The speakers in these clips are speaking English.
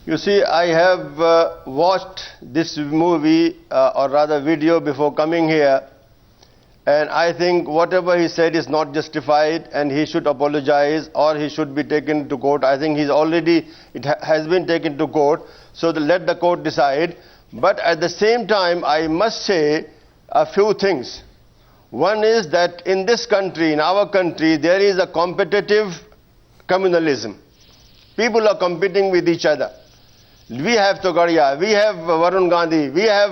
You see, I have watched this movie, or rather video, before coming here, and I think whatever he said is not justified, and he should apologize or he should be taken to court. I think it has been taken to court, so let the court decide. But at the same time, I must say a few things. One is that in this country, in our country, there is a competitive communalism. People are competing with each other. We have Togadia, we have Varun Gandhi, we have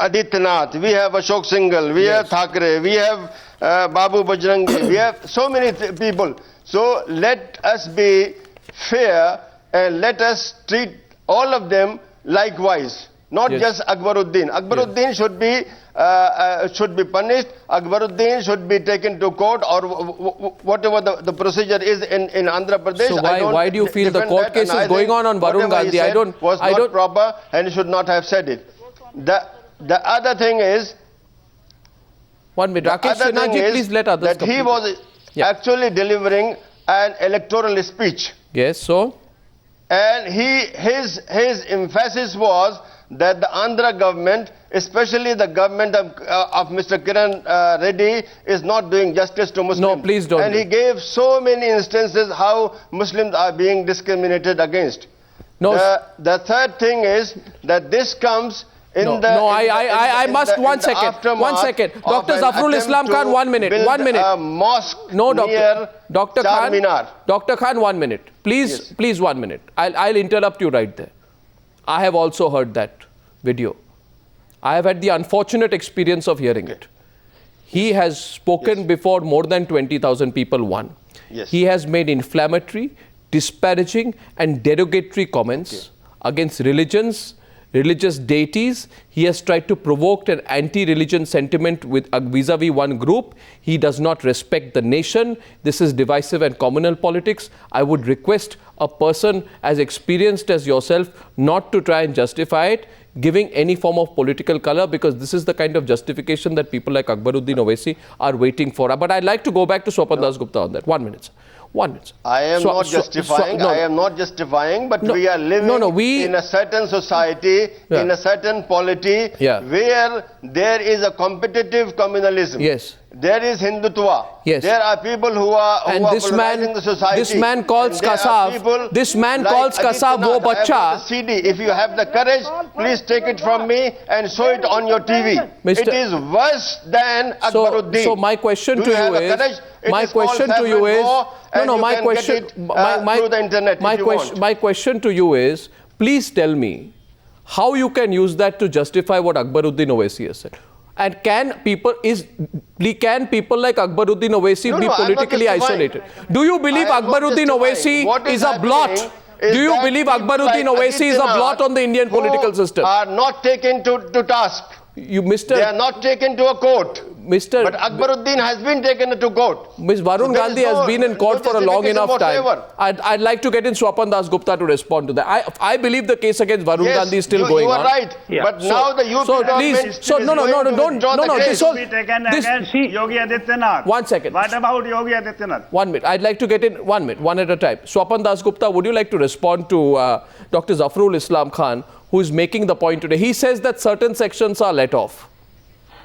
Adityanath, we have Ashok Singhal, we have Thackeray, we have Babu Bajrangi, we have so many people. So let us be fair and let us treat all of them likewise, not just Akbaruddin. Akbaruddin should be punished. Akbaruddin should be taken to court, or whatever the procedure is in Andhra Pradesh. So why do you feel the court case is going on Varun Gandhi? Was not proper, and he should not have said it. The other thing is, 1 minute, Rakesh Sinha, please let others that he was actually delivering an electoral speech. Yes, so? And his emphasis was that the Andhra government, especially the government of Mr. Kiran Reddy, is not doing justice to Muslims. No, please don't. And he gave so many instances how Muslims are being discriminated against. No. The third thing is that this comes in One second. Dr. Zafrul Islam Khan, 1 minute. 1 minute. A mosque near Dr. Khan. Minar. Dr. Khan, 1 minute. Please, please 1 minute. I'll interrupt you right there. I have also heard that video. I have had the unfortunate experience of hearing it. He has spoken before more than 20,000 people. He has made inflammatory, disparaging and derogatory comments against religions, religious deities. He has tried to provoke an anti-religion sentiment with vis-a-vis one group. He does not respect the nation. This is divisive and communal politics. I would request a person as experienced as yourself not to try and justify it, giving any form of political color, because this is the kind of justification that people like Akbaruddin Owasi are waiting for. But I'd like to go back to Swapan Das Gupta on that. 1 minute, sir. 1 minute. I am not justifying. I am not justifying, but we are living in a certain society, in a certain polity, where there is a competitive communalism. Yes. There is Hindutva. Yes. There are people who are polarizing the society. This man calls Kasab. This man calls Kasab wo bacha. CD. If you have the courage, please take it from me and show it on your TV. It is worse than Akbaruddin. So my question to you is, my question to you is, my question to you is, please tell me how you can use that to justify what Akbaruddin Owaisi has said. And can people like Akbaruddin Owaisi be politically isolated? Do you believe Akbaruddin Owaisi is a blot? Do you believe Akbaruddin Owaisi is a blot on the Indian political system? Are not taken to task. They are not taken to a court. But Akbaruddin has been taken to court. Ms. Varun Gandhi has been in court for a long enough time. I'd like to get in Swapan Das Gupta to respond to that. I believe the case against Varun Gandhi is still going on. You are right. But now the UP government is going to This will be taken against Yogi Adityanath. 1 second. What about Yogi Adityanath? 1 minute. I'd like to get in 1 minute, one at a time. Swapan Das Gupta, would you like to respond to Dr. Zafrul Islam Khan, who is making the point today? He says that certain sections are let off,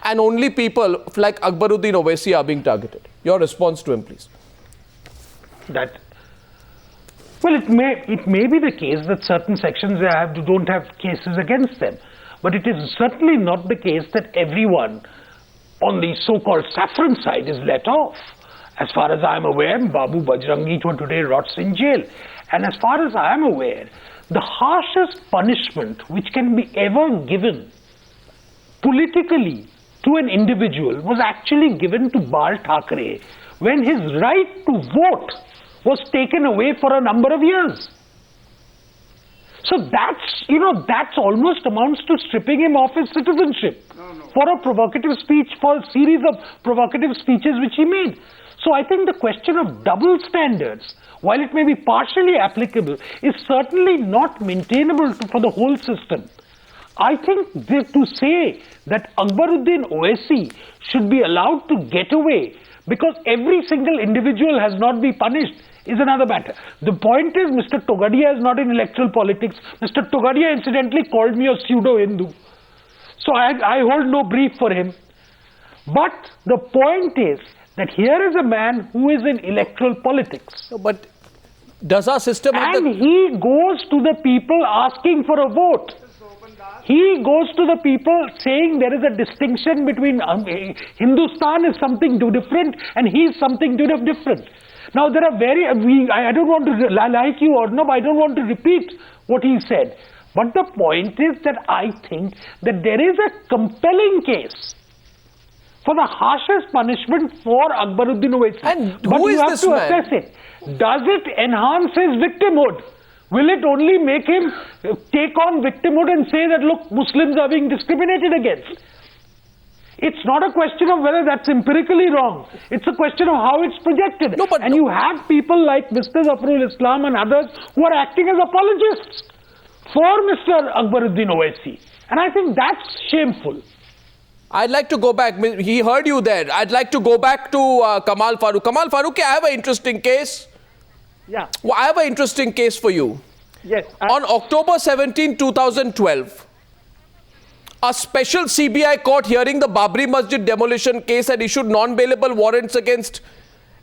and only people like Akbaruddin Owaisi are being targeted. Your response to him, please. Well, it may be the case that certain sections don't have cases against them, but it is certainly not the case that everyone on the so-called saffron side is let off. As far as I am aware, Babu Bajrangi today rots in jail. And as far as I am aware, the harshest punishment which can be ever given politically to an individual was actually given to Bal Thackeray when his right to vote was taken away for a number of years. So that's almost amounts to stripping him of his citizenship for a provocative speech, for a series of provocative speeches which he made. So I think the question of double standards, while it may be partially applicable, is certainly not maintainable for the whole system. I think to say that Akbaruddin Owaisi should be allowed to get away because every single individual has not been punished is another matter. The point is, Mr. Togadia is not in electoral politics. Mr. Togadia incidentally called me a pseudo-Hindu. So I hold no brief for him. But the point is that here is a man who is in electoral politics. No, but does our system have and he goes to the people asking for a vote. He goes to the people saying there is a distinction between Hindustan is something different and he is something different. Now there are I don't want to like you or no, I don't want to repeat what he said. But the point is that I think that there is a compelling case for the harshest punishment for Akbaruddin Owasi. And but who you is have this to man? assess it. Does it enhance his victimhood? Will it only make him take on victimhood and say that, look, Muslims are being discriminated against? It's not a question of whether that's empirically wrong. It's a question of how it's projected. No, and you have people like Mr. Zafrul Islam and others who are acting as apologists for Mr. Akbaruddin Owasi. And I think that's shameful. I'd like to go back. He heard you there. I'd like to go back to Kamal Farooq. Kamal Farooq, I have an interesting case. Yeah. Well, I have an interesting case for you. Yes. On October 17, 2012, a special CBI court hearing the Babri Masjid demolition case had issued non-bailable warrants against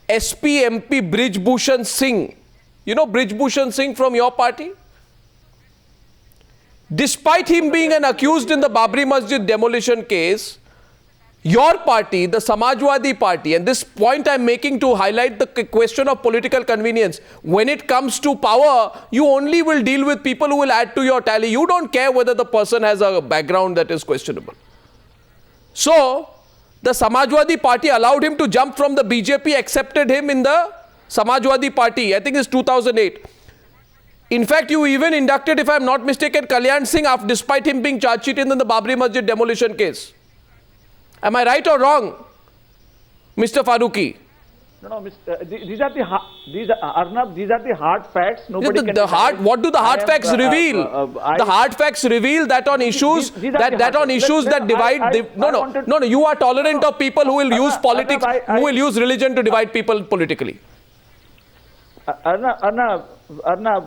SP MP Brij Bhushan Singh. You know Brij Bhushan Singh from your party? Despite him being an accused in the Babri Masjid demolition case, your party, the Samajwadi Party, and this point I'm making to highlight the question of political convenience, when it comes to power, you only will deal with people who will add to your tally. You don't care whether the person has a background that is questionable. So, the Samajwadi Party allowed him to jump from the BJP, accepted him in the Samajwadi Party. I think it's 2008. In fact, you even inducted, if I'm not mistaken, Kalyan Singh, despite him being charge sheeted in the Babri Masjid demolition case. Am I right or wrong, Mr. Farooqi? No, these are the hard facts. Nobody can what do the hard facts reveal? The hard facts reveal that on issues that divide. No. You are tolerant of people who will use politics, who will use religion to divide people politically. Arnab,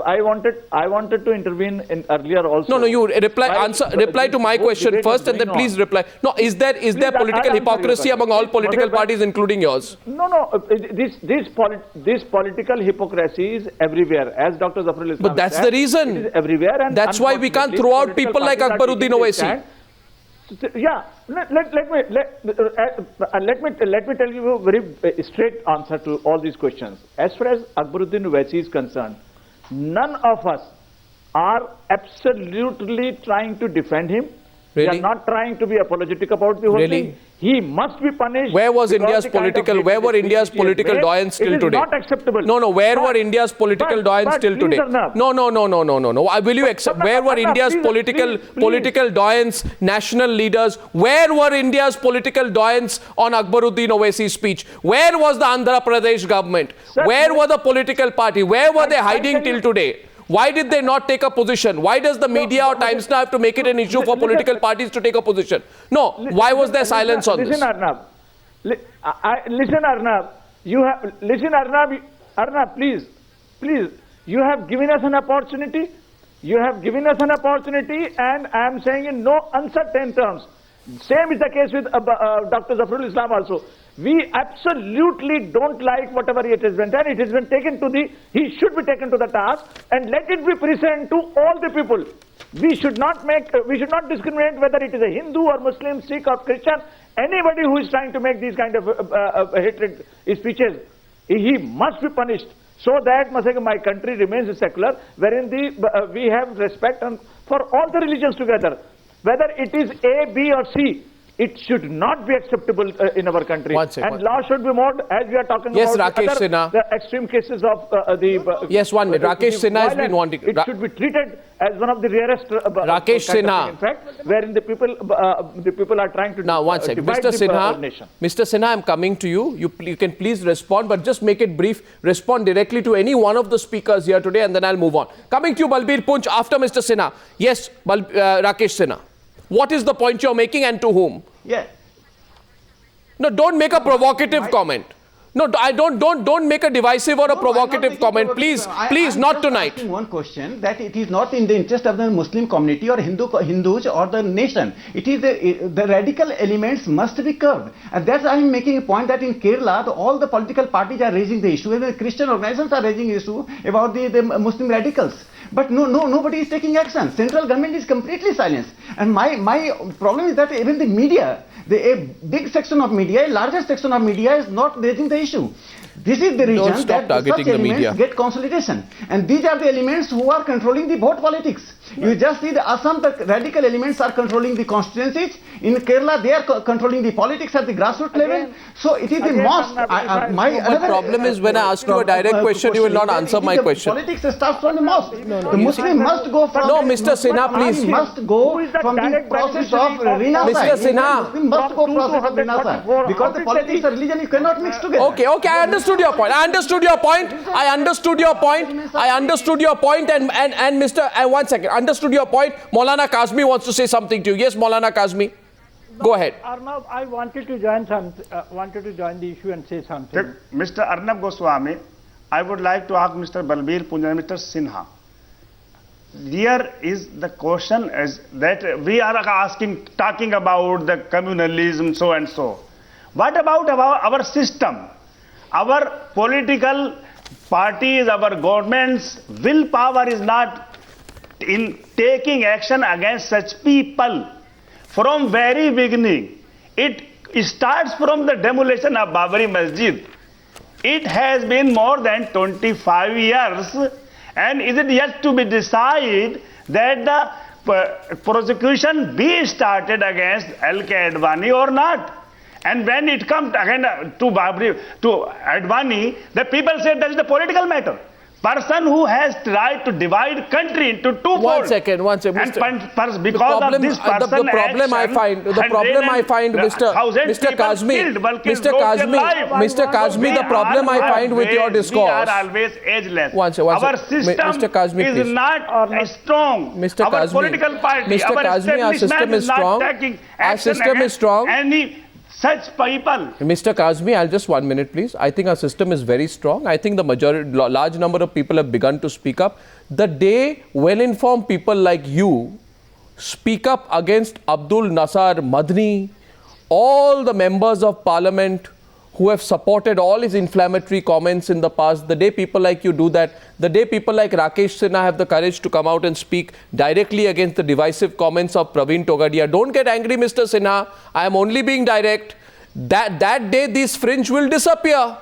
I wanted to intervene in earlier also. No, you reply to my question first and then please reply. No, is there political hypocrisy among all political parties, including yours? No. This political hypocrisy is everywhere, as Dr. Zafrul Islam But that's said, the reason. it is everywhere, and that's why we can't throw out people like Akbaruddin Owaisi. Yeah, let me tell you a very straight answer to all these questions. As far as Akbaruddin Owaisi is concerned, none of us are absolutely trying to defend him. Really? We are not trying to be apologetic about the whole Really? thing. He must be punished. Where were India's political doyens till today? It is not acceptable. No. Where were India's political doyens till today? No. Will you accept? Where were India's political doyens, national leaders? Where were India's political doyens on Akbaruddin Owaisi's speech? Where was the Andhra Pradesh government? Where were the political party? Where were they hiding till today? Why did they not take a position? Why does the media or Times Now have to make it an issue for political parties to take a position? No. Why was there silence on this? Listen, Arnab. Listen, Arnab. Arnab, please. You have given us an opportunity. And I am saying in no uncertain terms. Same is the case with Dr. Zafrul Islam also. We absolutely don't like whatever it has been done. It has been taken to he should be taken to the task and let it be present to all the people. We should not discriminate whether it is a Hindu or Muslim, Sikh or Christian. Anybody who is trying to make these kind of hatred speeches, he must be punished. So that my country remains secular, wherein we have respect for all the religions together. Whether it is A, B or C, it should not be acceptable in our country. And law should be more, as we are talking about the extreme cases of Yes, 1 minute. Rakesh Sinha has been wanting... It should be treated as one of the rarest... Rakesh Sinha. In fact, wherein the people are trying to now, one second. Mr. Sinha, I'm coming to you. You can please respond, but just make it brief. Respond directly to any one of the speakers here today, and then I'll move on. Coming to you, Balbir Punch, after Mr. Sinha. Yes, Rakesh Sinha. What is the point you're making and to whom? Yeah. No, don't make a provocative comment. No, I don't make a divisive or a provocative comment. Please, not tonight. Asking one question, that it is not in the interest of the Muslim community or Hindus or the nation. It is the radical elements must be curbed. And that's why I am making a point that in Kerala, all the political parties are raising the issue. Even Christian organizations are raising the issue about the Muslim radicals. But nobody is taking action. Central government is completely silenced. And my problem is that even the media, a big section of media, a larger section of media is not raising the issue. This is the reason that such elements get consolidation. And these are the elements who are controlling the vote politics. You just see the Assam, the radical elements are controlling the constituencies. In Kerala, they are controlling the politics at the grassroots level. So it is the most. The problem is when I ask you a direct question, you will not answer my question. Politics starts from the mosque. The Muslim must go from. No, Mr. Sinha, please. Must go from the process of renasai. Mr. Sinha. Muslim must go process of renasai. Because the politics and religion you cannot mix together. Okay, I understood your point. And Mr. One second. Understood your point. Maulana Kazmi wants to say something to you. Yes, Maulana Kazmi. Go ahead. Arnab, I wanted to join the issue and say something. Mr. Arnab Goswami, I would like to ask Mr. Balbir Punjab, Mr. Sinha. Here is the question is that we are talking about the communalism, so and so. What about our system? Our political parties, our governments' willpower is not in taking action against such people. From very beginning, it starts from the demolition of Babri Masjid. It has been more than 25 years, and is it yet to be decided that the prosecution be started against L.K. Advani or not? And when it comes again to Advani, the people say that is the political matter. Person who has tried to divide country into two folds. One second. Because of this person, the problem I find, Mr. Kazmi, the problem I find with your discourse. We are always ageless. Our system is not strong. Mr. Our Kazmi, political party, Mr. Kazmi, our system is strong. Our system is strong. Any such people. Mr. Kazmi, I'll just 1 minute, please. I think our system is very strong. I think the large number of people have begun to speak up. The day well-informed people like you speak up against Abdul Nasser Madni, all the members of parliament who have supported all his inflammatory comments in the past, the day people like you do that, the day people like Rakesh Sinha have the courage to come out and speak directly against the divisive comments of Praveen Togadia. Don't get angry, Mr. Sinha. I am only being direct. That day, this fringe will disappear.